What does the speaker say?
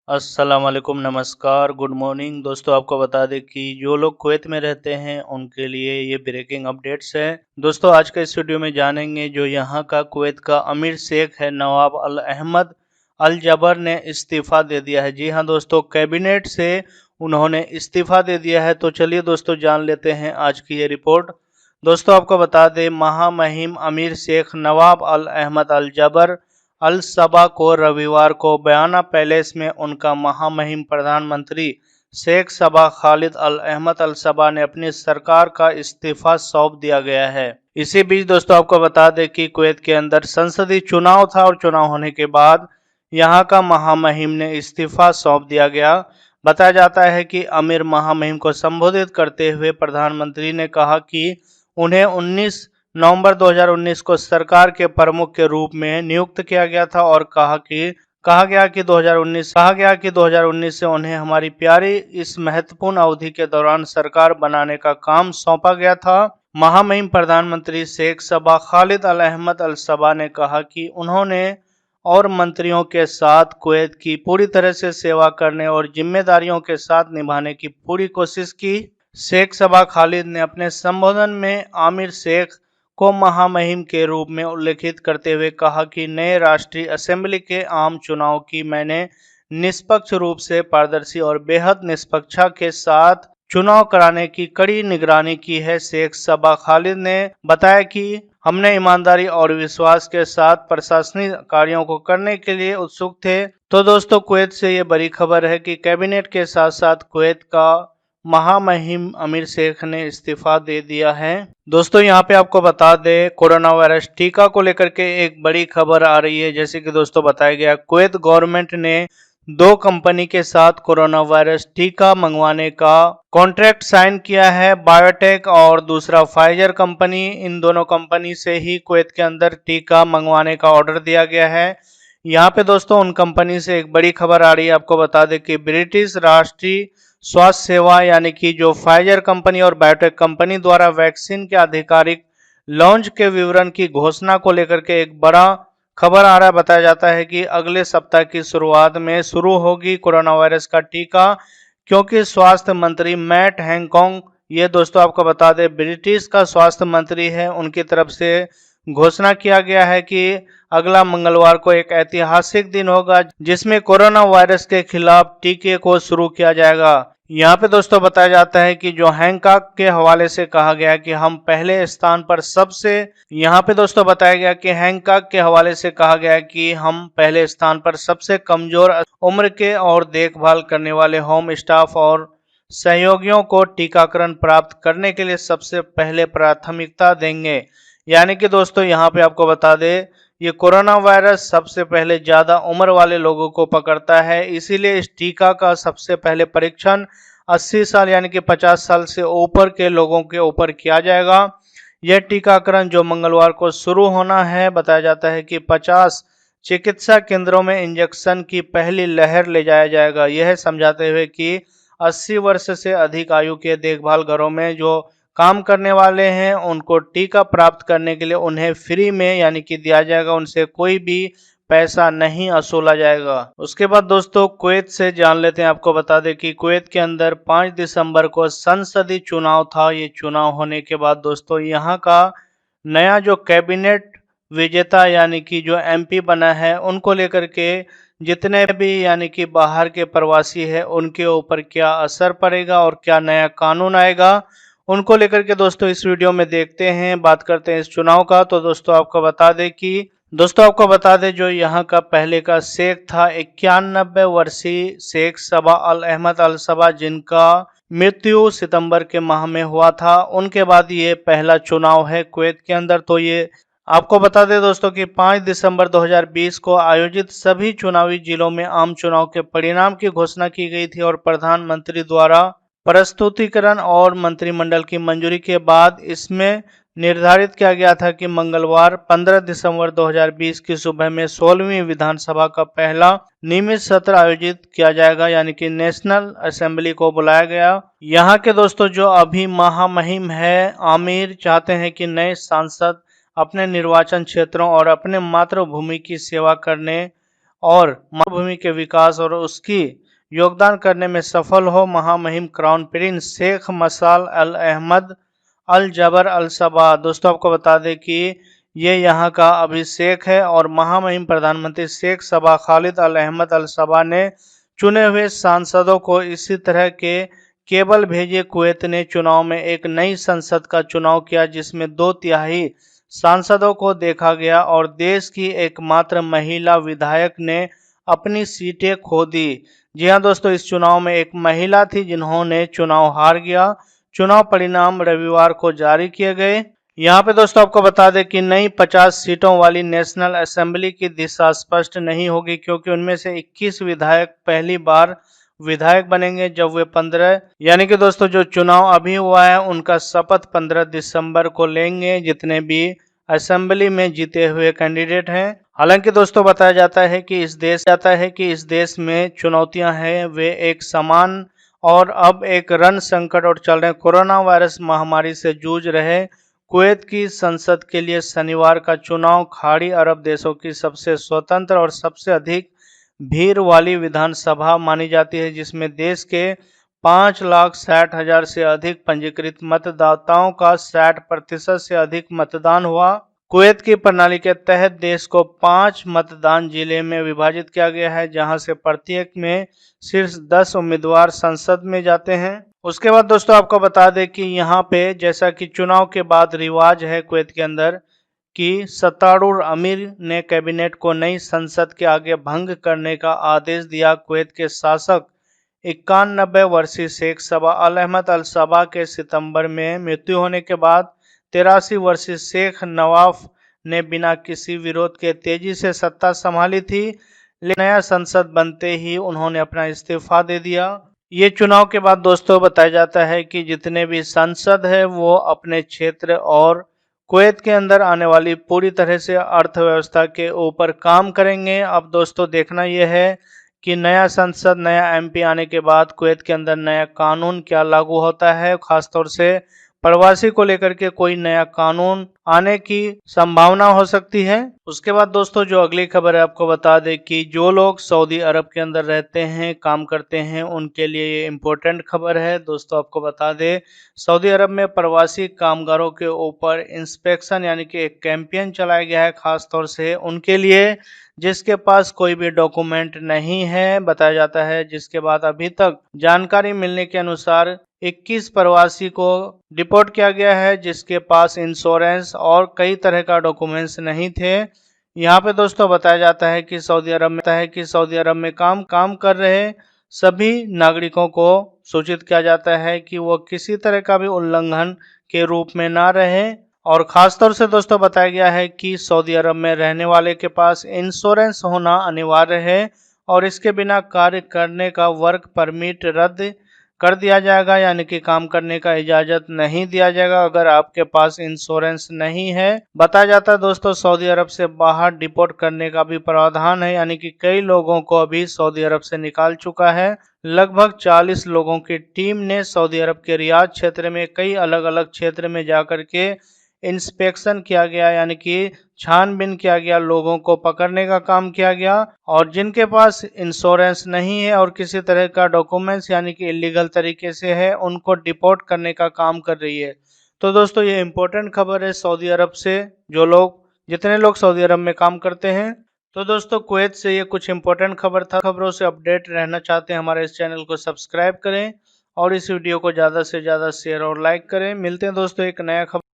अस्सलाम वालेकुम, नमस्कार, गुड मॉर्निंग। दोस्तों आपको बता दें कि जो लोग कुवैत में रहते हैं उनके लिए ये ब्रेकिंग अपडेट्स है। दोस्तों आज के इस वीडियो में जानेंगे जो यहाँ का कुवैत का अमीर शेख है नवाब अल अहमद अल जबर ने इस्तीफ़ा दे दिया है। जी हाँ दोस्तों, कैबिनेट से उन्होंने इस्तीफ़ा दे दिया है। तो चलिए दोस्तों जान लेते हैं आज की ये रिपोर्ट। दोस्तों आपको बता दें महामहिम अमीर शेख नवाब अल अहमद अल जबर अल सबा को रविवार को बयाना पैलेस में उनका महामहिम प्रधानमंत्री शेख सबा खालिद अल अहमद अल सबा ने अपनी सरकार का इस्तीफा सौंप दिया गया है। इसी बीच दोस्तों आपको बता दें कि कुवैत के अंदर संसदीय चुनाव था और चुनाव होने के बाद यहां का महामहिम ने इस्तीफा सौंप दिया गया। बताया जाता है कि अमीर महामहिम को संबोधित करते हुए प्रधानमंत्री ने कहा कि उन्हें 19 नवंबर 2019 को सरकार के प्रमुख के रूप में नियुक्त किया गया था और कहा गया कि 2019 से उन्हें हमारी प्यारी इस महत्वपूर्ण अवधि के दौरान सरकार बनाने का काम सौंपा गया था। महामहिम प्रधानमंत्री शेख सबा खालिद अल अहमद अल सबा ने कहा कि उन्होंने और मंत्रियों के साथ कुवैत की पूरी तरह से सेवा करने और जिम्मेदारियों के साथ निभाने की पूरी कोशिश की। शेख सबा खालिद ने अपने संबोधन में आमिर शेख को महामहिम के रूप में उल्लेखित करते हुए कहा कि नए राष्ट्रीय असेंबली के आम चुनाव की मैंने निष्पक्ष रूप से पारदर्शी और बेहद निष्पक्षता के साथ चुनाव कराने की कड़ी निगरानी की है। शेख सबा खालिद ने बताया कि हमने ईमानदारी और विश्वास के साथ प्रशासनिक कार्यों को करने के लिए उत्सुक थे। तो दोस्तों कुवैत से ये बड़ी खबर है कि कैबिनेट के साथ साथ कुवैत का महामहिम अमीर शेख ने इस्तीफा दे दिया है। दोस्तों यहाँ पे आपको बता दें कोरोना वायरस टीका को लेकर के एक बड़ी खबर आ रही है। जैसे कि दोस्तों बताया गया कुवैत गवर्नमेंट ने 2 कंपनी के साथ कोरोना वायरस टीका मंगवाने का कॉन्ट्रैक्ट साइन किया है, बायोटेक और दूसरा फाइजर कंपनी। इन दोनों कंपनी से ही कुवैत के अंदर टीका मंगवाने का ऑर्डर दिया गया है। यहाँ पे दोस्तों उन कंपनी से एक बड़ी खबर आ रही है। आपको बता दें कि ब्रिटिश राष्ट्रीय स्वास्थ्य सेवा यानी कि जो फाइजर कंपनी और बायोटेक कंपनी द्वारा वैक्सीन के आधिकारिक लॉन्च के विवरण की घोषणा को लेकर के एक बड़ा खबर आ रहा है। बताया जाता है कि अगले सप्ताह की शुरुआत में शुरू होगी कोरोना वायरस का टीका, क्योंकि स्वास्थ्य मंत्री मैट हैंकॉक, ये दोस्तों आपको बता दें ब्रिटिश का स्वास्थ्य मंत्री है, उनकी तरफ से घोषणा किया गया है कि अगला मंगलवार को एक ऐतिहासिक दिन होगा जिसमें कोरोना वायरस के खिलाफ टीके को शुरू किया जाएगा। यहाँ पे दोस्तों बताया जाता है कि जो हैंकॉक के हवाले से कहा गया कि हम पहले स्थान पर सबसे यहाँ पे दोस्तों बताया गया कि हैंकॉक के हवाले से कहा गया कि हम पहले स्थान पर सबसे कमजोर उम्र के और देखभाल करने वाले होम स्टाफ और सहयोगियों को टीकाकरण प्राप्त करने के लिए सबसे पहले प्राथमिकता देंगे। यानी कि दोस्तों यहाँ पे आपको बता दें ये कोरोना वायरस सबसे पहले ज़्यादा उम्र वाले लोगों को पकड़ता है, इसीलिए इस टीका का सबसे पहले परीक्षण 80 साल यानी कि 50 साल से ऊपर के लोगों के ऊपर किया जाएगा। यह टीकाकरण जो मंगलवार को शुरू होना है, बताया जाता है कि 50 चिकित्सा केंद्रों में इंजेक्शन की पहली लहर ले जाया जाएगा। यह समझाते हुए कि 80 वर्ष से अधिक आयु के देखभाल घरों में जो काम करने वाले हैं उनको टीका प्राप्त करने के लिए उन्हें फ्री में यानी कि दिया जाएगा, उनसे कोई भी पैसा नहीं वसूला जाएगा। उसके बाद दोस्तों कुवैत से जान लेते हैं। आपको बता दें कि कुवैत के अंदर 5 दिसंबर को संसदीय चुनाव था। ये चुनाव होने के बाद दोस्तों यहाँ का नया जो कैबिनेट विजेता यानी कि जो एमपी बना है उनको लेकर के जितने भी यानी कि बाहर के प्रवासी है उनके ऊपर क्या असर पड़ेगा और क्या नया कानून आएगा, उनको लेकर के दोस्तों इस वीडियो में देखते हैं, बात करते हैं इस चुनाव का। तो दोस्तों आपको बता दें जो यहाँ का पहले का शेख था 91 वर्षीय शेख सबा अल अहमद अल सबा, जिनका मृत्यु सितंबर के माह में हुआ था। उनके बाद ये पहला चुनाव है कुवैत के अंदर। तो ये आपको बता दें दोस्तों कि 5 दिसंबर 2020 को आयोजित सभी चुनावी जिलों में आम चुनाव के परिणाम की घोषणा की गई थी और प्रधानमंत्री द्वारा प्रस्तुतिकरण और मंत्रिमंडल की मंजूरी के बाद इसमें निर्धारित किया गया था कि मंगलवार 15 दिसंबर 2020 की सुबह में 16वीं विधानसभा का पहला नियमित सत्र आयोजित किया जाएगा, यानी कि नेशनल असेंबली को बुलाया गया। यहाँ के दोस्तों जो अभी महामहिम है आमिर चाहते हैं कि नए सांसद अपने निर्वाचन क्षेत्रों और अपने मातृभूमि की सेवा करने और मातृभूमि के विकास और उसकी योगदान करने में सफल हो। महामहिम क्राउन प्रिंस शेख मसाल अल अहमद अल जबर अल सबा। दोस्तों आपको बता दें कि ये यहाँ का अभिषेक है और महामहिम प्रधानमंत्री शेख सबा खालिद अल अहमद अल सबा ने चुने हुए सांसदों को इसी तरह के केवल भेजे। कुवैत ने चुनाव में एक नई संसद का चुनाव किया जिसमें 2/3 सांसदों को देखा गया और देश की एकमात्र महिला विधायक ने अपनी सीटें खो दी। जी हाँ दोस्तों, इस चुनाव में एक महिला थी जिन्होंने चुनाव हार गया। चुनाव परिणाम रविवार को जारी किए गए। यहाँ पे दोस्तों आपको बता दें कि नई 50 सीटों वाली नेशनल असेंबली की दिशा स्पष्ट नहीं होगी क्योंकि उनमें से 21 विधायक पहली बार विधायक बनेंगे जब वे 15 यानी कि दोस्तों जो चुनाव अभी हुआ है उनका शपथ 15 दिसंबर को लेंगे जितने भी असेंबली में जीते हुए कैंडिडेट हैं। हालांकि दोस्तों बताया जाता है कि इस देश में चुनौतियां हैं वे एक समान और अब एक रण संकट और चल रहे कोरोना वायरस महामारी से जूझ रहे कुवैत की संसद के लिए शनिवार का चुनाव खाड़ी अरब देशों की सबसे स्वतंत्र और सबसे अधिक भीड़ वाली विधानसभा मानी जाती है जिसमें देश के 5,60,000 से अधिक पंजीकृत मतदाताओं का 60% से अधिक मतदान हुआ। कुवैत की प्रणाली के तहत देश को 5 मतदान जिले में विभाजित किया गया है जहां से प्रत्येक में सिर्फ 10 उम्मीदवार संसद में जाते हैं। उसके बाद दोस्तों आपको बता दें कि यहाँ पे जैसा कि चुनाव के बाद रिवाज है कुवैत के अंदर कि सत्तारूढ़ अमीर ने कैबिनेट को नई संसद के आगे भंग करने का आदेश दिया। कुवैत के शासक 91 वर्षीय शेख सबा अल अहमद अल सबा के सितंबर में मृत्यु होने के बाद 83 वर्षीय शेख नवाफ ने बिना किसी विरोध के तेजी से सत्ता संभाली थी, लेकिन नया संसद बनते ही उन्होंने अपना इस्तीफा दे दिया। ये चुनाव के बाद दोस्तों बताया जाता है कि जितने भी सांसद है वो अपने क्षेत्र और कुवैत के अंदर आने वाली पूरी तरह से अर्थव्यवस्था के ऊपर काम करेंगे। अब दोस्तों देखना यह है कि नया संसद नया एमपी आने के बाद कुवैत के अंदर नया कानून क्या लागू होता है। खासतौर से प्रवासी को लेकर के कोई नया कानून आने की संभावना हो सकती है। उसके बाद दोस्तों जो अगली खबर है आपको बता दें कि जो लोग सऊदी अरब के अंदर रहते हैं काम करते हैं उनके लिए ये इम्पोर्टेंट खबर है। दोस्तों आपको बता दें सऊदी अरब में प्रवासी कामगारों के ऊपर इंस्पेक्शन यानी कि एक कैंपेन चलाया गया है खासतौर से उनके लिए जिसके पास कोई भी डॉक्यूमेंट नहीं है। बताया जाता है जिसके बाद अभी तक जानकारी मिलने के अनुसार 21 प्रवासी को डिपोर्ट किया गया है जिसके पास इंश्योरेंस और कई तरह का डॉक्यूमेंट्स नहीं थे। यहाँ पे दोस्तों बताया जाता है कि सऊदी अरब में काम कर रहे सभी नागरिकों को सूचित किया जाता है कि वो किसी तरह का भी उल्लंघन के रूप में ना रहे और खासतौर से दोस्तों बताया गया है कि सऊदी अरब में रहने वाले के पास इंश्योरेंस होना अनिवार्य है और इसके बिना कार्य करने का वर्क परमिट रद्द कर दिया जाएगा यानी कि काम करने का इजाजत नहीं दिया जाएगा अगर आपके पास इंश्योरेंस नहीं है। बताया जाता है दोस्तों सऊदी अरब से बाहर डिपोर्ट करने का भी प्रावधान है यानी कि कई लोगों को अभी सऊदी अरब से निकाल चुका है। लगभग 40 लोगों की टीम ने सऊदी अरब के रियाद क्षेत्र में कई अलग अलग क्षेत्र में जाकर के इंस्पेक्शन किया गया यानी कि छानबीन किया गया, लोगों को पकड़ने का काम किया गया और जिनके पास इंश्योरेंस नहीं है और किसी तरह का डॉक्यूमेंट्स यानी कि इलीगल तरीके से है उनको डिपोर्ट करने का काम कर रही है। तो दोस्तों ये इम्पोर्टेंट खबर है सऊदी अरब से जितने लोग सऊदी अरब में काम करते हैं। तो दोस्तों कुवैत से ये कुछ इंपॉर्टेंट खबर था। खबरों से अपडेट रहना चाहते हैं हमारे इस चैनल को सब्सक्राइब करें और इस वीडियो को ज़्यादा से ज़्यादा शेयर और लाइक करें। मिलते हैं दोस्तों एक नया खबर